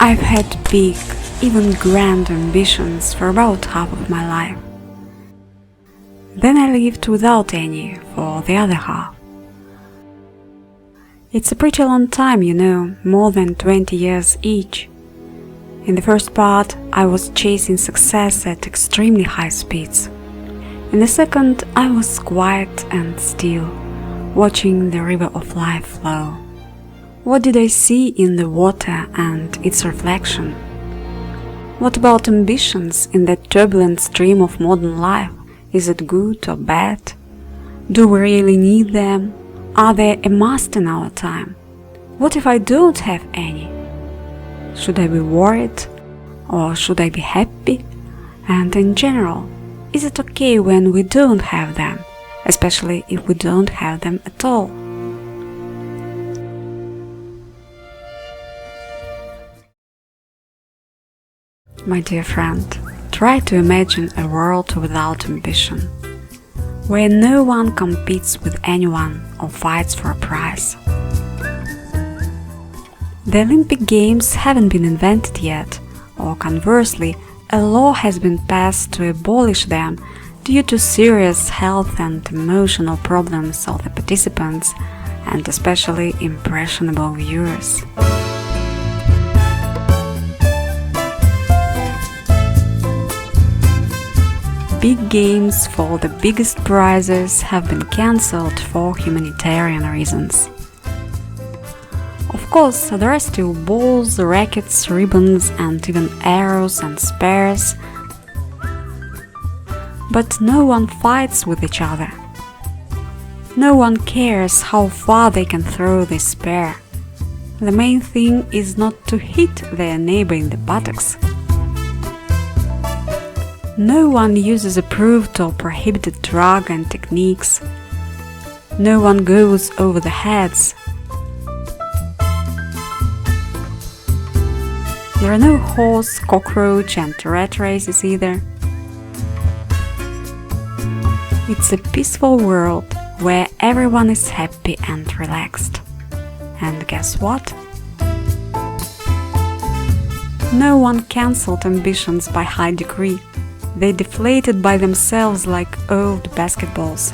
I've had big, even grand ambitions for about half of my life. Then I lived without any for the other half. It's a pretty long time, more than 20 years each. In the first part, I was chasing success at extremely high speeds. In the second, I was quiet and still, watching the river of life flow. What did I see in the water and its reflection? What about ambitions in that turbulent stream of modern life? Is it good or bad? Do we really need them? Are they a must in our time? What if I don't have any? Should I be worried? Or should I be happy? And in general, is it okay when we don't have them, especially if we don't have them at all? My dear friend, try to imagine a world without ambition, where no one competes with anyone or fights for a prize. The Olympic Games haven't been invented yet, or conversely, a law has been passed to abolish them due to serious health and emotional problems of the participants, and especially impressionable viewers. Big games for the biggest prizes have been cancelled for humanitarian reasons. Of course, there are still balls, rackets, ribbons and even arrows and spears, but no one fights with each other. No one cares how far they can throw the spear. The main thing is not to hit their neighbor in the buttocks. No one uses approved or prohibited drug and techniques. No one goes over the heads. There are no horse, cockroach and rat races either. It's a peaceful world where everyone is happy and relaxed. And guess what? No one cancelled ambitions by high degree. They deflated by themselves like old basketballs.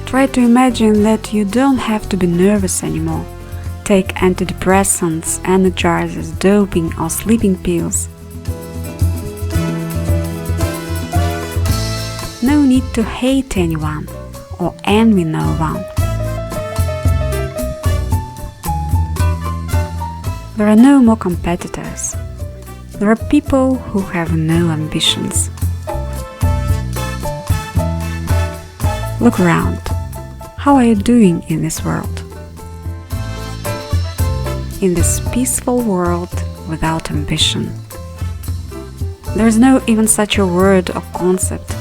Try to imagine that you don't have to be nervous anymore. Take antidepressants, energizers, doping or sleeping pills. No need to hate anyone or envy no one. There are no more competitors. There are people who have no ambitions. Look around. How are you doing in this world? In this peaceful world without ambition. There is no even such a word or concept.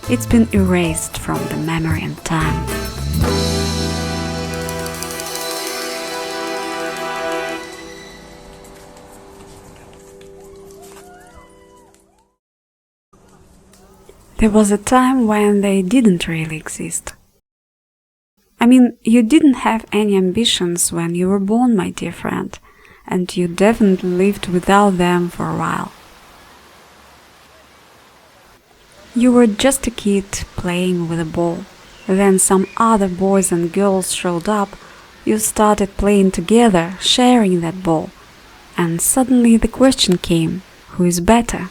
It's been erased from the memory and time. There was a time when they didn't really exist. I mean, you didn't have any ambitions when you were born, my dear friend, and you definitely lived without them for a while. You were just a kid playing with a ball. Then some other boys and girls showed up, you started playing together, sharing that ball, and suddenly the question came, who is better?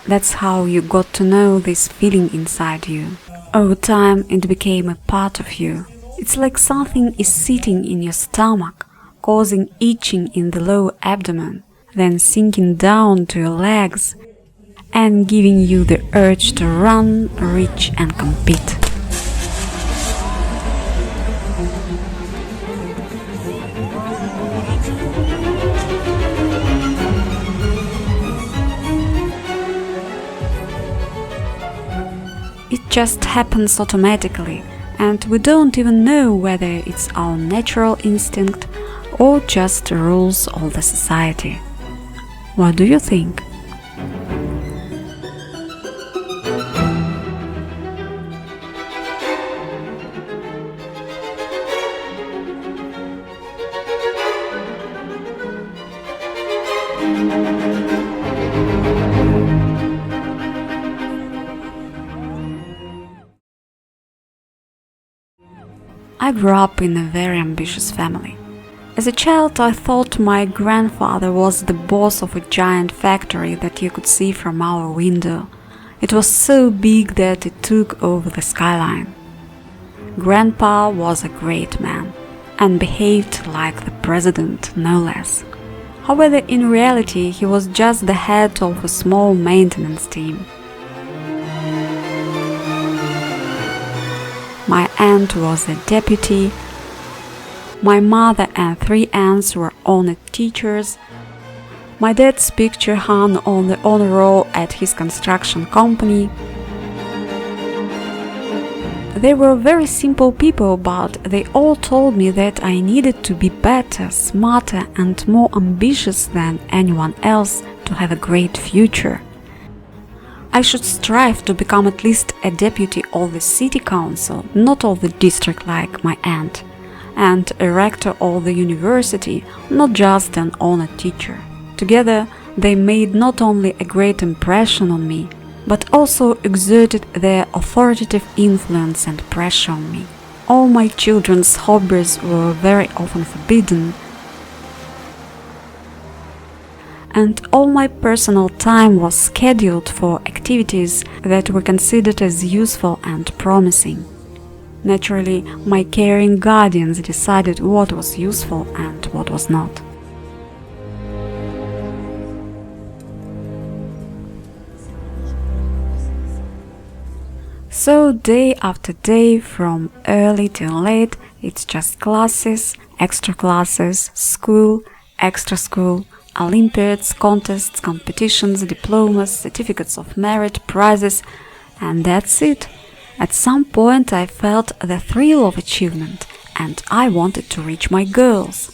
That's how you got to know this feeling inside you. Over time it became a part of you. It's like something is sitting in your stomach, causing itching in the lower abdomen, then sinking down to your legs and giving you the urge to run, reach and compete. It just happens automatically, and we don't even know whether it's our natural instinct or just the rules of the society. What do you think? I grew up in a very ambitious family. As a child, I thought my grandfather was the boss of a giant factory that you could see from our window. It was so big that it took over the skyline. Grandpa was a great man and behaved like the president, no less. However, in reality, he was just the head of a small maintenance team. My aunt was a deputy. My mother and 3 aunts were honored teachers. My dad's picture hung on the honor roll at his construction company. They were very simple people, but they all told me that I needed to be better, smarter and more ambitious than anyone else to have a great future. I should strive to become at least a deputy of the city council, not of the district like my aunt, and a rector of the university, not just an honored teacher. Together, they made not only a great impression on me, but also exerted their authoritative influence and pressure on me. All my children's hobbies were very often forbidden, and all my personal time was scheduled for activities that were considered as useful and promising. Naturally, my caring guardians decided what was useful and what was not. So day after day, from early till late, it's just classes, extra classes, school, extra school, Olympiads, contests, competitions, diplomas, certificates of merit, prizes, and that's it. At some point I felt the thrill of achievement, and I wanted to reach my goals.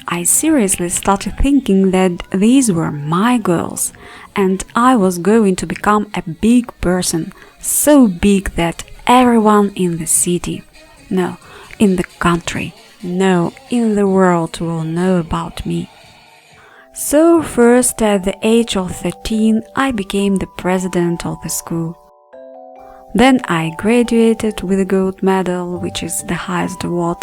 I seriously started thinking that these were my goals, and I was going to become a big person, so big that everyone in the city, no, in the country, no, in the world will know about me. So first, at the age of 13, I became the president of the school. Then I graduated with a gold medal, which is the highest award.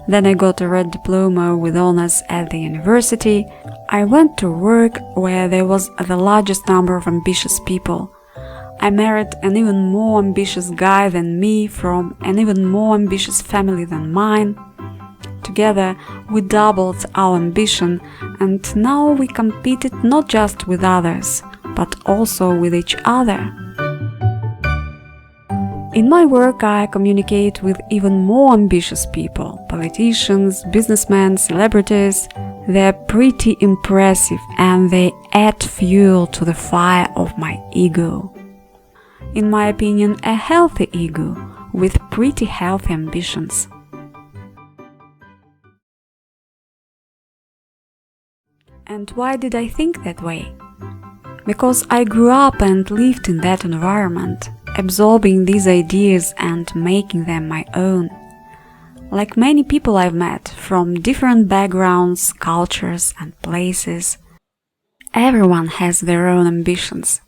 Then I got a red diploma with honors at the university. I went to work where there was the largest number of ambitious people. I married an even more ambitious guy than me from an even more ambitious family than mine. Together, we doubled our ambition, and now we competed not just with others, but also with each other. In my work, I communicate with even more ambitious people, politicians, businessmen, celebrities. They're pretty impressive and they add fuel to the fire of my ego. In my opinion, a healthy ego with pretty healthy ambitions. And why did I think that way? Because I grew up and lived in that environment, absorbing these ideas and making them my own. Like many people I've met from different backgrounds, cultures and places, everyone has their own ambitions,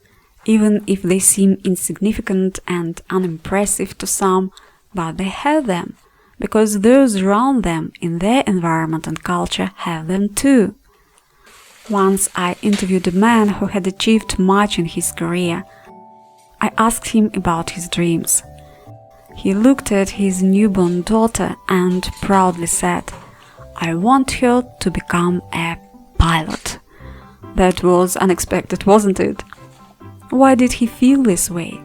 even if they seem insignificant and unimpressive to some, but they have them, because those around them in their environment and culture have them too. Once I interviewed a man who had achieved much in his career. I asked him about his dreams. He looked at his newborn daughter and proudly said, "I want her to become a pilot." That was unexpected, wasn't it? Why did he feel this way?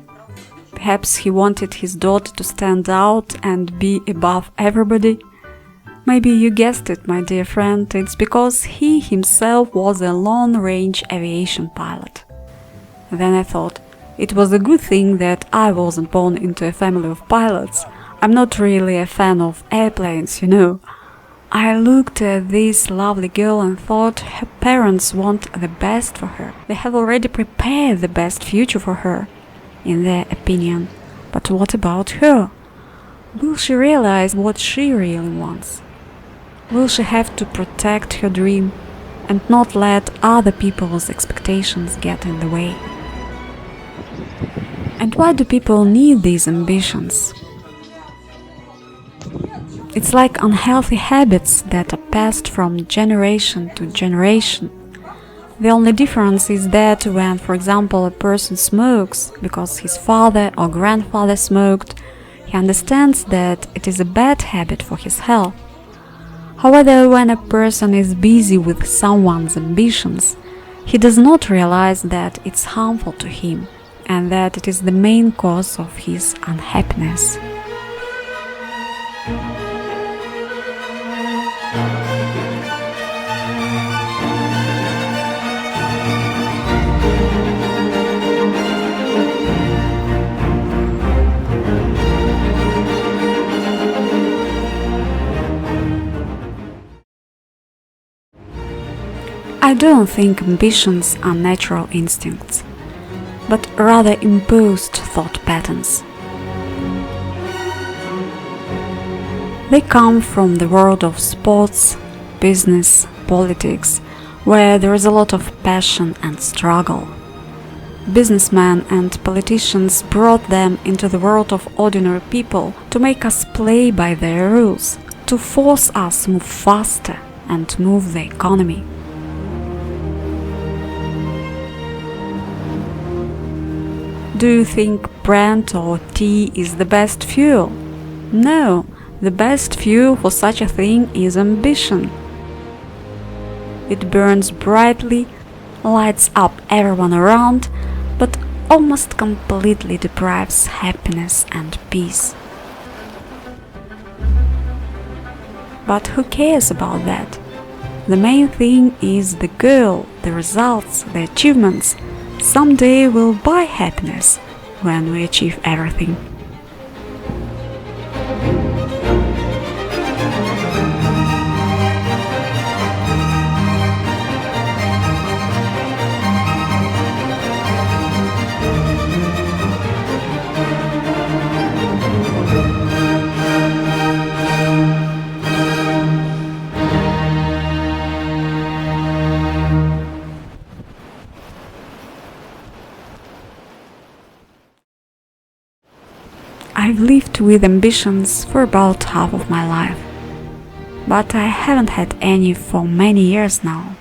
Perhaps he wanted his daughter to stand out and be above everybody? Maybe you guessed it, my dear friend, it's because he himself was a long-range aviation pilot. Then I thought, it was a good thing that I wasn't born into a family of pilots. I'm not really a fan of airplanes, you know. I looked at this lovely girl and thought her parents want the best for her. They have already prepared the best future for her, in their opinion. But what about her? Will she realize what she really wants? Will she have to protect her dream and not let other people's expectations get in the way? And why do people need these ambitions? It's like unhealthy habits that are passed from generation to generation. The only difference is that when, for example, a person smokes because his father or grandfather smoked, he understands that it is a bad habit for his health. However, when a person is busy with someone's ambitions, he does not realize that it's harmful to him and that it is the main cause of his unhappiness. I don't think ambitions are natural instincts, but rather imposed thought patterns. They come from the world of sports, business, politics, where there is a lot of passion and struggle. Businessmen and politicians brought them into the world of ordinary people to make us play by their rules, to force us to move faster and move the economy. Do you think Brent or tea is the best fuel? No, the best fuel for such a thing is ambition. It burns brightly, lights up everyone around, but almost completely deprives happiness and peace. But who cares about that? The main thing is the goal, the results, the achievements. Someday we'll buy happiness when we achieve everything. I've lived with ambitions for about half of my life, but I haven't had any for many years now.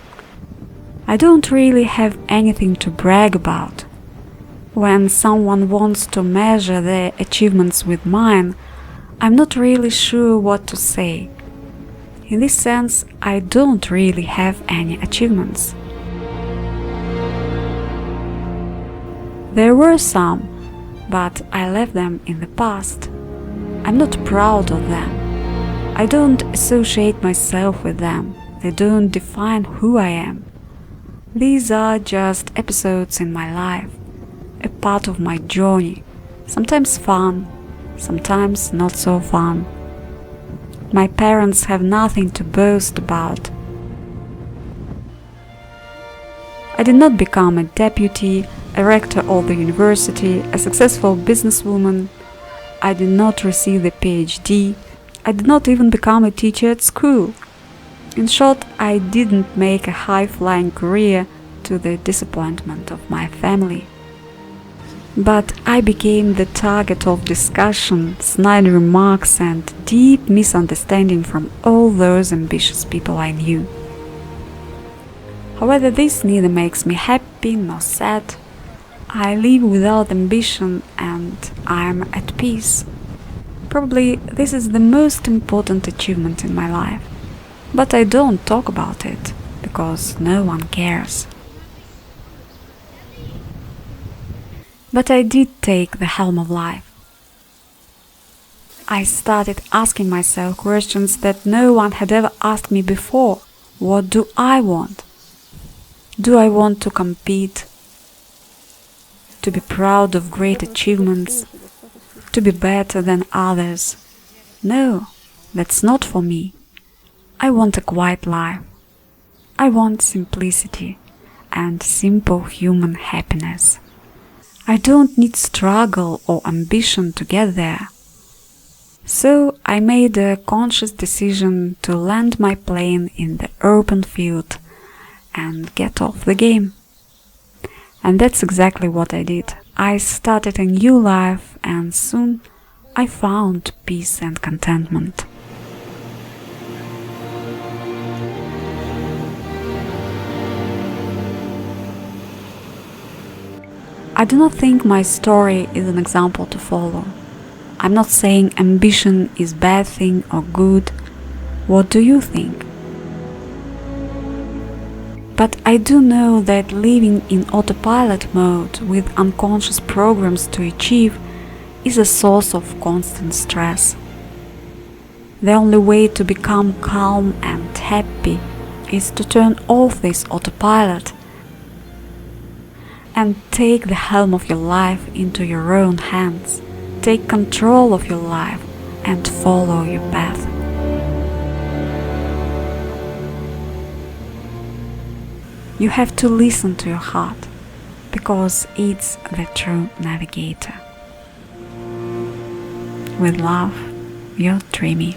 I don't really have anything to brag about. When someone wants to measure their achievements with mine, I'm not really sure what to say. In this sense, I don't really have any achievements. There were some, but I left them in the past. I'm not proud of them. I don't associate myself with them. They don't define who I am. These are just episodes in my life, a part of my journey, sometimes fun, sometimes not so fun. My parents have nothing to boast about. I did not become a deputy, a rector of the university, a successful businesswoman. I did not receive the PhD. I did not even become a teacher at school. In short, I didn't make a high-flying career to the disappointment of my family. But I became the target of discussion, snide remarks and deep misunderstanding from all those ambitious people I knew. However, this neither makes me happy nor sad. I live without ambition and I'm at peace. Probably this is the most important achievement in my life, but I don't talk about it because no one cares. But I did take the helm of life. I started asking myself questions that no one had ever asked me before. What do I want? Do I want to compete? To be proud of great achievements? To be better than others? No, that's not for me. I want a quiet life. I want simplicity and simple human happiness. I don't need struggle or ambition to get there. So I made a conscious decision to land my plane in the open field and get off the game. And that's exactly what I did. I started a new life and soon I found peace and contentment. I do not think my story is an example to follow. I'm not saying ambition is bad thing or good. What do you think? But I do know that living in autopilot mode with unconscious programs to achieve is a source of constant stress. The only way to become calm and happy is to turn off this autopilot and take the helm of your life into your own hands. Take control of your life and follow your path. You have to listen to your heart, because it's the true navigator. With love, your Dreamy.